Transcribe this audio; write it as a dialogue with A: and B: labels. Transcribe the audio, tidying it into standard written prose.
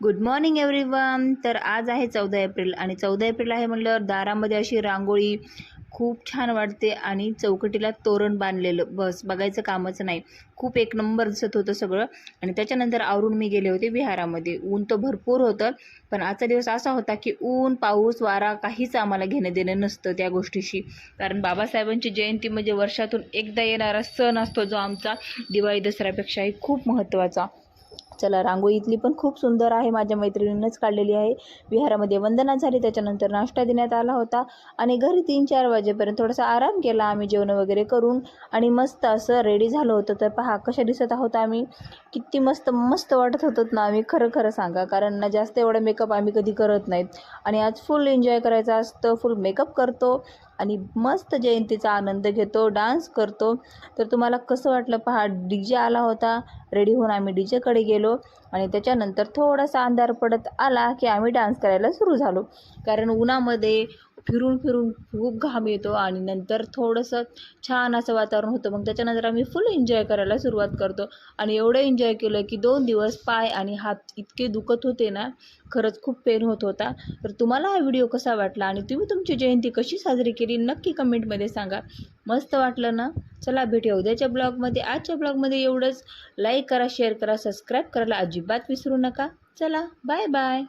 A: Good morning everyone. तर आज आहे 14 एप्रिल आणि 14 एप्रिल आहे म्हटल्यावर दारामध्ये अशी रांगोळी खूप छान वाटते आणि चौकटीला तोरण बांधलेलं बस बघायचं कामच नाही. खूप एक नंबर दिसत होतं सगळं. आणि त्याच्यानंतर आवरून मी गेले होते विहारामध्ये. ऊन तर भरपूर होतं, पण आजचा दिवस असा होता की ऊन पाऊस वारा काहीच आम्हाला घेणं देणं नसतं त्या गोष्टीशी. कारण बाबासाहेबांची जयंती म्हणजे वर्षातून एकदा येणारा सण असतो, जो आमचा दिवाळी दसऱ्यापेक्षाही खूप महत्त्वाचा. चला, रांगोळी इथली पण खूप सुंदर आहे, माझ्या मैत्रिणींनीच काढलेली आहे. विहारामध्ये वंदना झाली, त्याच्यानंतर नाश्ता देण्यात आला होता आणि घरी 3-4 वाजेपर्यंत थोडासा आराम केला आम्ही जेवण वगैरे करून. आणि मस्त असं रेडी झालो होतं. तर पहा कशा दिसत आहोत आम्ही, किती मस्त मस्त वाटत होतो ना आम्ही. खरं खरं सांगा, कारण ना जास्त एवढा मेकअप आम्ही कधी करत नाहीत आणि आज फुल एन्जॉय करायचा असतं. फुल मेकअप करतो आणि मस्त जयंतीचा आनंद घेतो, डान्स करतो. तर तुम्हाला कसं वाटलं पहा. DJ आला होता, रेडी होऊन आम्ही DJकडे गेलो आणि त्याच्यानंतर थोडासा अंधार पडत आला की आम्ही डान्स करायला सुरू झालो. कारण उन्हामध्ये फिरून फिरून खूप घाम येतो आणि नंतर थोडंसं छान असं वातावरण होतं. मग त्याच्यानंतर आम्ही फुल एन्जॉय करायला सुरुवात करतो आणि एवढं एन्जॉय केलं की 2 दिवस पाय आणि हात इतके दुखत होते ना, खरंच खूप पेन होत होता. तर तुम्हाला हा व्हिडिओ कसा वाटला आणि तुम्ही तुमची जयंती कशी साजरी केली नक्की कमेंटमध्ये सांगा. मस्त वाटलं ना? चला, भेटूया उद्याच्या ब्लॉगमध्ये. आजच्या ब्लॉगमध्ये एवढंच. लाईक करा, शेअर करा, सबस्क्राईब करायला अजिबात विसरू नका. चला, बाय बाय.